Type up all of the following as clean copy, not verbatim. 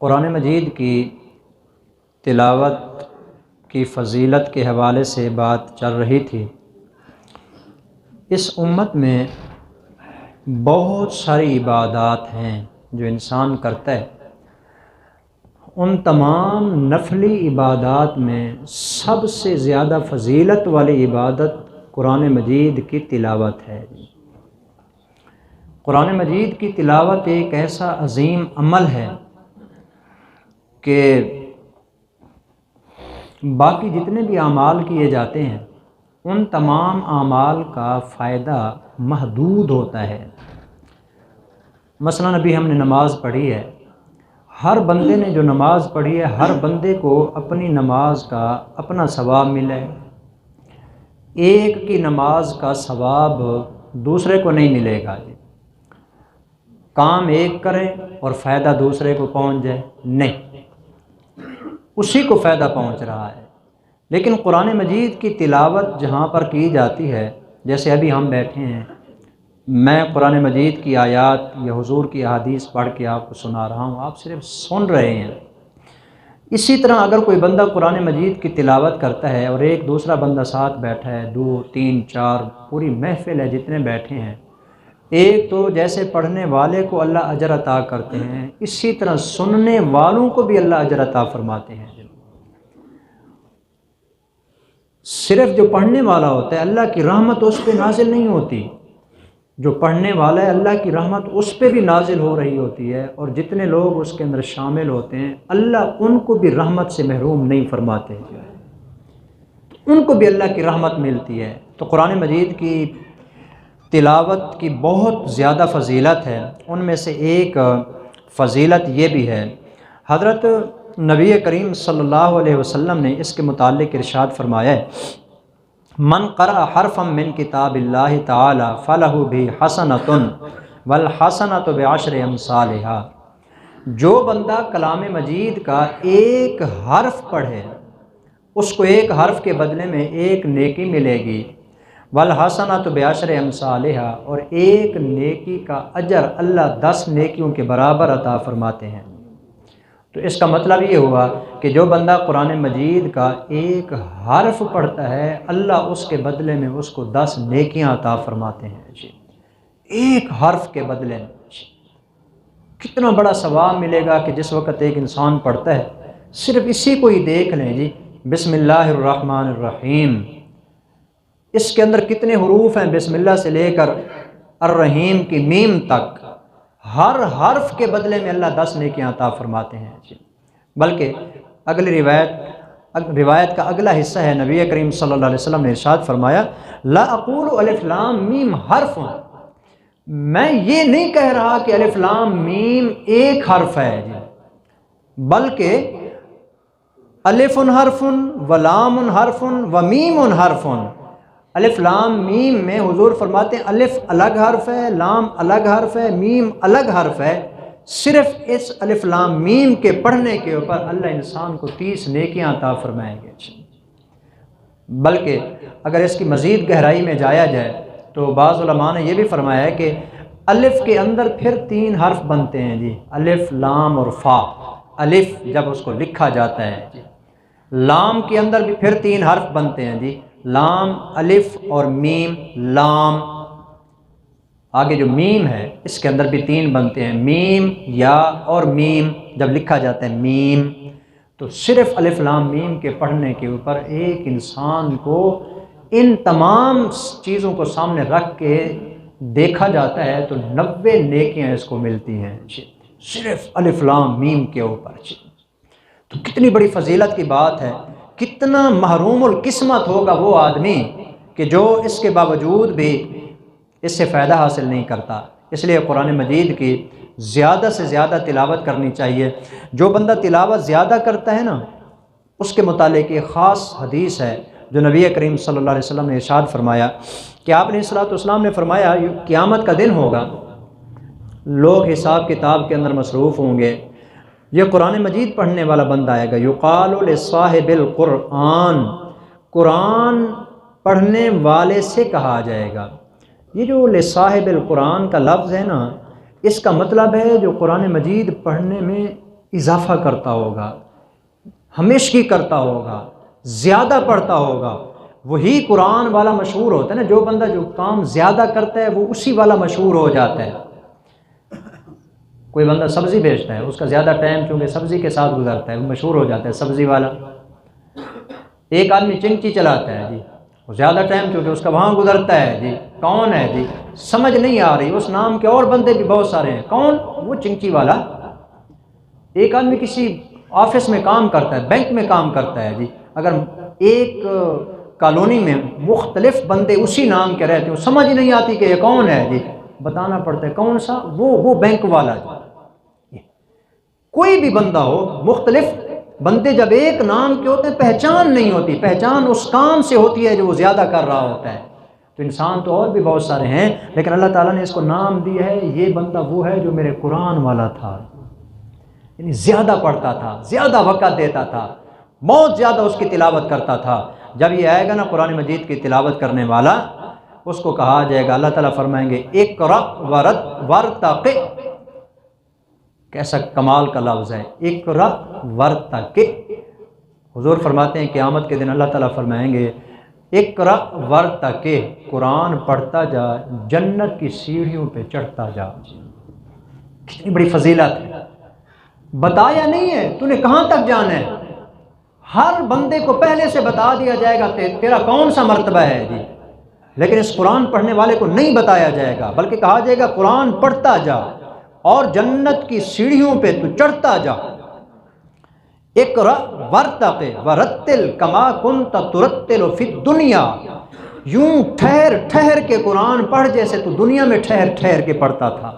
قرآن مجید کی تلاوت کی فضیلت کے حوالے سے بات چل رہی تھی۔ اس امت میں بہت ساری عبادات ہیں جو انسان کرتا ہے۔ ان تمام نفلی عبادات میں سب سے زیادہ فضیلت والی عبادت قرآن مجید کی تلاوت ہے۔ قرآن مجید کی تلاوت ایک ایسا عظیم عمل ہے کہ باقی جتنے بھی اعمال کیے جاتے ہیں ان تمام اعمال کا فائدہ محدود ہوتا ہے۔ مثلاً ابھی ہم نے نماز پڑھی ہے، ہر بندے نے جو نماز پڑھی ہے ہر بندے کو اپنی نماز کا اپنا ثواب ملا ہے۔ ایک کی نماز کا ثواب دوسرے کو نہیں ملے گا۔ کام ایک کرے اور فائدہ دوسرے کو پہنچ جائے، نہیں، اسی کو فائدہ پہنچ رہا ہے۔ لیکن قرآن مجید کی تلاوت جہاں پر کی جاتی ہے، جیسے ابھی ہم بیٹھے ہیں، میں قرآن مجید کی آیات یا حضور کی احادیث پڑھ کے آپ کو سنا رہا ہوں، آپ صرف سن رہے ہیں۔ اسی طرح اگر کوئی بندہ قرآن مجید کی تلاوت کرتا ہے اور ایک دوسرا بندہ ساتھ بیٹھا ہے، 2 3 4 پوری محفل ہے جتنے بیٹھے ہیں، ایک تو جیسے پڑھنے والے کو اللہ اجر عطا کرتے ہیں، اسی طرح سننے والوں کو بھی اللہ اجر عطا فرماتے ہیں۔ صرف جو پڑھنے والا ہوتا ہے اللہ کی رحمت اس پہ نازل نہیں ہوتی، جو پڑھنے والا ہے اللہ کی رحمت اس پہ بھی نازل ہو رہی ہوتی ہے، اور جتنے لوگ اس کے اندر شامل ہوتے ہیں اللہ ان کو بھی رحمت سے محروم نہیں فرماتے، ان کو بھی اللہ کی رحمت ملتی ہے۔ تو قرآن مجید کی تلاوت کی بہت زیادہ فضیلت ہے۔ ان میں سے ایک فضیلت یہ بھی ہے، حضرت نبی کریم صلی اللہ علیہ وسلم نے اس کے متعلق ارشاد فرمایا ہے، من قرأ حرفا من کتاب اللہ تعالی فلہ بھی حسنۃ والحسنۃ بعشر امثالھا۔ جو بندہ کلام مجید کا ایک حرف پڑھے اس کو ایک حرف کے بدلے میں ایک نیکی ملے گی، والحسنۃ بعشر امثالھا، اور ایک نیکی کا اجر اللہ 10 نیکیوں کے برابر عطا فرماتے ہیں۔ تو اس کا مطلب یہ ہوا کہ جو بندہ قرآن مجید کا ایک حرف پڑھتا ہے اللہ اس کے بدلے میں اس کو 10 نیکیاں عطا فرماتے ہیں۔ ایک حرف کے بدلے میں کتنا بڑا ثواب ملے گا کہ جس وقت ایک انسان پڑھتا ہے، صرف اسی کو ہی دیکھ لیں جی، بسم اللہ الرحمن الرحیم، اس کے اندر کتنے حروف ہیں، بسم اللہ سے لے کر الرحیم کی میم تک، ہر حرف کے بدلے میں اللہ 10 نیکیاں عطا فرماتے ہیں۔ بلکہ اگلی روایت کا اگلا حصہ ہے، نبی کریم صلی اللہ علیہ وسلم نے ارشاد فرمایا، لا اقول الف لام میم حرف، میں یہ نہیں کہہ رہا کہ الف لام میم ایک حرف ہے جی، بلکہ الف حرف و لام حرف و میم حرف۔ الف لام میم میں حضور فرماتے ہیں الف الگ حرف ہے، لام الگ حرف ہے، میم الگ حرف ہے، صرف اس الف لام میم کے پڑھنے کے اوپر اللہ انسان کو 30 نیکیاں عطا فرمائیں گے۔ بلکہ اگر اس کی مزید گہرائی میں جایا جائے تو بعض علماء نے یہ بھی فرمایا ہے کہ الف کے اندر پھر 3 حرف بنتے ہیں جی، الف لام اور فا۔ الف جب اس کو لکھا جاتا ہے جی، لام کے اندر بھی پھر 3 حرف بنتے ہیں جی، لام الف اور میم لام، آگے جو میم ہے اس کے اندر بھی 3 بنتے ہیں، میم یا اور میم جب لکھا جاتا ہے میم۔ تو صرف الف لام میم کے پڑھنے کے اوپر ایک انسان کو ان تمام چیزوں کو سامنے رکھ کے دیکھا جاتا ہے تو 90 نیکیاں اس کو ملتی ہیں صرف الف لام میم کے اوپر۔ تو کتنی بڑی فضیلت کی بات ہے، کتنا محروم القسمت ہوگا وہ آدمی کہ جو اس کے باوجود بھی اس سے فائدہ حاصل نہیں کرتا۔ اس لیے قرآن مجید کی زیادہ سے زیادہ تلاوت کرنی چاہیے۔ جو بندہ تلاوت زیادہ کرتا ہے نا، اس کے متعلق ایک خاص حدیث ہے جو نبی کریم صلی اللہ علیہ وسلم نے ارشاد فرمایا کہ آپ نے صلی اللہ علیہ وسلم نے فرمایا، قیامت کا دن ہوگا، لوگ حساب کتاب کے اندر مصروف ہوں گے، یہ قرآن مجید پڑھنے والا بندہ آئے گا، یقال لصاحب القرآن، قرآن پڑھنے والے سے کہا جائے گا۔ یہ جو لصاحب القرآن کا لفظ ہے نا، اس کا مطلب ہے جو قرآن مجید پڑھنے میں اضافہ کرتا ہوگا، ہمیشگی کرتا ہوگا، زیادہ پڑھتا ہوگا، وہی قرآن والا مشہور ہوتا ہے نا۔ جو بندہ جو کام زیادہ کرتا ہے وہ اسی والا مشہور ہو جاتا ہے۔ کوئی بندہ سبزی بیچتا ہے، اس کا زیادہ ٹائم چونکہ سبزی کے ساتھ گزرتا ہے، وہ مشہور ہو جاتا ہے سبزی والا۔ ایک آدمی چنچی چلاتا ہے جی، وہ زیادہ ٹائم چونکہ اس کا وہاں گزرتا ہے جی، کون ہے جی؟ سمجھ نہیں آ رہی، اس نام کے اور بندے بھی بہت سارے ہیں، کون؟ وہ چنچی والا۔ ایک آدمی کسی آفس میں کام کرتا ہے، بینک میں کام کرتا ہے جی، اگر ایک کالونی میں مختلف بندے اسی نام کے رہتے ہیں، سمجھ نہیں آتی کہ یہ کون ہے جی، بتانا پڑتا ہے کون سا؟ وہ بینک والا جی۔ کوئی بھی بندہ ہو، مختلف بندے جب ایک نام کے ہوتے ہیں پہچان نہیں ہوتی، پہچان اس کام سے ہوتی ہے جو وہ زیادہ کر رہا ہوتا ہے۔ تو انسان تو اور بھی بہت سارے ہیں، لیکن اللہ تعالیٰ نے اس کو نام دیا ہے، یہ بندہ وہ ہے جو میرے قرآن والا تھا، یعنی زیادہ پڑھتا تھا، زیادہ وقت دیتا تھا، بہت زیادہ اس کی تلاوت کرتا تھا۔ جب یہ آئے گا نا قرآن مجید کی تلاوت کرنے والا، اس کو کہا جائے گا، اللہ تعالیٰ فرمائیں گے اقرأ ورتقِ، کیسا کمال کا لفظ ہے، اقرأ ورتقِ۔ حضور فرماتے ہیں قیامت کے دن اللہ تعالیٰ فرمائیں گے اقرأ ورتقِ، قرآن پڑھتا جا، جنت کی سیڑھیوں پہ چڑھتا جا۔ کتنی بڑی فضیلت ہے، بتایا نہیں ہے تو نے کہاں تک جانا ہے، ہر بندے کو پہلے سے بتا دیا جائے گا تیرا کون سا مرتبہ ہے جی، لیکن اس قرآن پڑھنے والے کو نہیں بتایا جائے گا، بلکہ کہا جائے گا قرآن پڑھتا جا اور جنت کی سیڑھیوں پہ تو چڑھتا جا۔ اقرأ ورتقِ ورتل کما کنت ترتل فی الدنیا، یوں ٹھہر ٹھہر کے قرآن پڑھ جیسے تو دنیا میں ٹھہر ٹھہر کے پڑھتا تھا،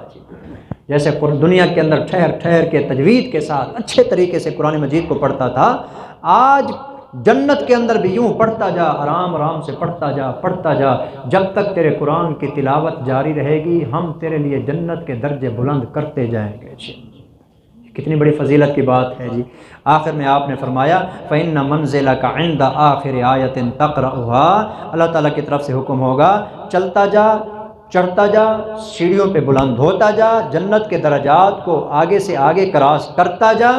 جیسے دنیا کے اندر ٹھہر ٹھہر کے تجوید کے ساتھ اچھے طریقے سے قرآن مجید کو پڑھتا تھا، آج جنت کے اندر بھی یوں پڑھتا جا، آرام آرام سے پڑھتا جا پڑھتا جا، جب تک تیرے قرآن کی تلاوت جاری رہے گی ہم تیرے لیے جنت کے درجے بلند کرتے جائیں گے۔ کتنی بڑی فضیلت کی بات ہے جی۔ آخر میں آپ نے فرمایا فَإِنَّ مَنزِلَكَ عِنْدَ آخِرِ آیَةٍ تَقْرَأُهَا، اللہ تعالیٰ کی طرف سے حکم ہوگا چلتا جا، چڑھتا جا، سیڑھیوں پہ بلند ہوتا جا، جنت کے درجات کو آگے سے آگے کراس کرتا جا۔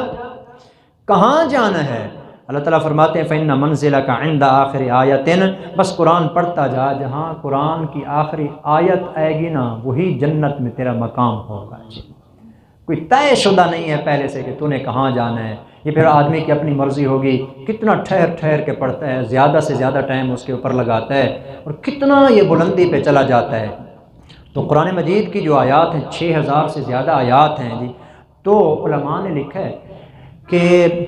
کہاں جانا ہے؟ اللہ تعالیٰ فرماتے ہیں فَإِنَّ مَنزِلَكَ عِنْدَ آخِرِ آیَةٍ، بس قرآن پڑھتا جا، جہاں قرآن کی آخری آیت آئے گی نا وہی جنت میں تیرا مقام ہوگا جی۔ کوئی طے شدہ نہیں ہے پہلے سے کہ تو نے کہاں جانا ہے، یہ پھر آدمی کی اپنی مرضی ہوگی، کتنا ٹھہر ٹھہر کے پڑھتا ہے، زیادہ سے زیادہ ٹائم اس کے اوپر لگاتا ہے اور کتنا یہ بلندی پہ چلا جاتا ہے۔ تو قرآن مجید کی جو آیات ہیں 6000 سے زیادہ آیات ہیں جی، تو علماء نے لکھا ہے کہ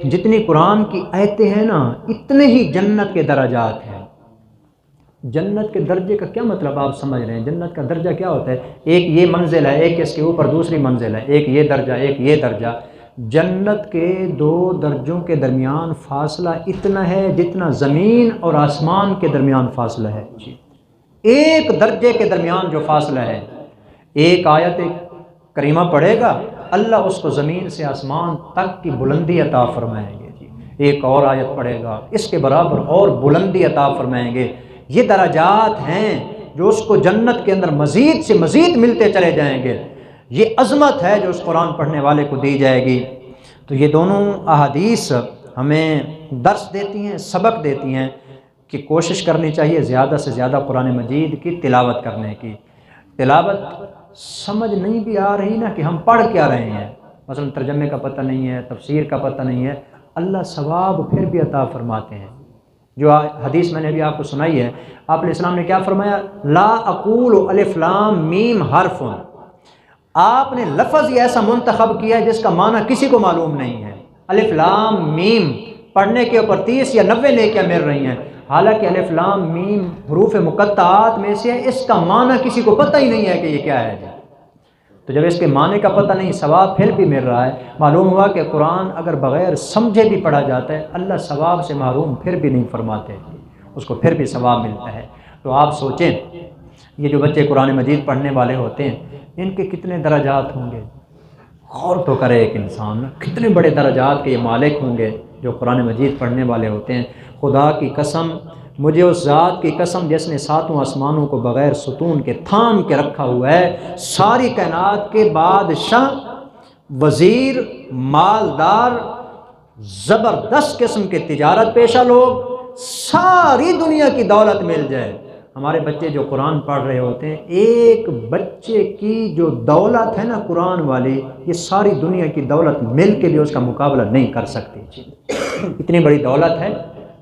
جتنی قرآن کی آیتیں ہیں نا اتنے ہی جنت کے درجات ہیں۔ جنت کے درجے کا کیا مطلب آپ سمجھ رہے ہیں؟ جنت کا درجہ کیا ہوتا ہے؟ ایک یہ منزل ہے، ایک اس کے اوپر دوسری منزل ہے، ایک یہ درجہ ایک یہ درجہ۔ جنت کے دو درجوں کے درمیان فاصلہ اتنا ہے جتنا زمین اور آسمان کے درمیان فاصلہ ہے جی۔ ایک درجے کے درمیان جو فاصلہ ہے، ایک آیت کریمہ پڑھے گا اللہ اس کو زمین سے آسمان تک کی بلندی عطا فرمائیں گے جی، ایک اور آیت پڑھے گا اس کے برابر اور بلندی عطا فرمائیں گے۔ یہ درجات ہیں جو اس کو جنت کے اندر مزید سے مزید ملتے چلے جائیں گے، یہ عظمت ہے جو اس قرآن پڑھنے والے کو دی جائے گی۔ تو یہ دونوں احادیث ہمیں درس دیتی ہیں، سبق دیتی ہیں کہ کوشش کرنی چاہیے زیادہ سے زیادہ قرآن مجید کی تلاوت کرنے کی۔ تلاوت سمجھ نہیں بھی آ رہی نا کہ ہم پڑھ کیا رہے ہیں، مثلا ترجمے کا پتہ نہیں ہے، تفسیر کا پتہ نہیں ہے، اللہ ثواب پھر بھی عطا فرماتے ہیں۔ جو حدیث میں نے بھی آپ کو سنائی ہے، آپ علیہ السلام نے کیا فرمایا؟ لا اقول الف لام میم حرف، آپ نے لفظ ہی ایسا منتخب کیا ہے جس کا معنی کسی کو معلوم نہیں ہے۔ الف لام میم پڑھنے کے اوپر 30 یا 90 نیکیاں مل رہی ہیں، حالانکہ الف لام میم حروف مقطعات میں سے ہے، اس کا معنی کسی کو پتہ ہی نہیں ہے کہ یہ کیا ہے جی۔ تو جب اس کے معنی کا پتہ نہیں، ثواب پھر بھی مل رہا ہے۔ معلوم ہوا کہ قرآن اگر بغیر سمجھے بھی پڑھا جاتا ہے اللہ ثواب سے محروم پھر بھی نہیں فرماتے، اس کو پھر بھی ثواب ملتا ہے۔ تو آپ سوچیں یہ جو بچے قرآن مجید پڑھنے والے ہوتے ہیں ان کے کتنے درجات ہوں گے، غور تو کرے ایک انسان، کتنے بڑے درجات کے یہ مالک ہوں گے جو قرآن مجید پڑھنے والے ہوتے ہیں۔ خدا کی قسم، مجھے اس ذات کی قسم جس نے ساتوں آسمانوں کو بغیر ستون کے تھام کے رکھا ہوا ہے، ساری کائنات کے بادشاہ، وزیر، مالدار زبردست قسم کے تجارت پیشہ لوگ، ساری دنیا کی دولت مل جائے، ہمارے بچے جو قرآن پڑھ رہے ہوتے ہیں، ایک بچے کی جو دولت ہے نا قرآن والی، یہ ساری دنیا کی دولت مل کے بھی اس کا مقابلہ نہیں کر سکتی، اتنی بڑی دولت ہے۔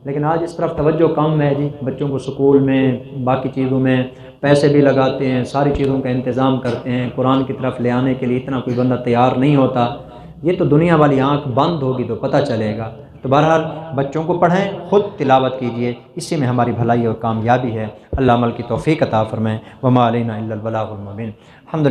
لیکن آج اس طرف توجہ کم ہے جی، بچوں کو سکول میں باقی چیزوں میں پیسے بھی لگاتے ہیں، ساری چیزوں کا انتظام کرتے ہیں، قرآن کی طرف لے آنے کے لیے اتنا کوئی بندہ تیار نہیں ہوتا۔ یہ تو دنیا والی آنکھ بند ہوگی تو پتہ چلے گا۔ تو بہرحال بچوں کو پڑھیں، خود تلاوت کیجئے، اسی میں ہماری بھلائی اور کامیابی ہے۔ اللہ عمل کی توفیق عطا فرمائے۔ وما علینا الا البلاغ المبین۔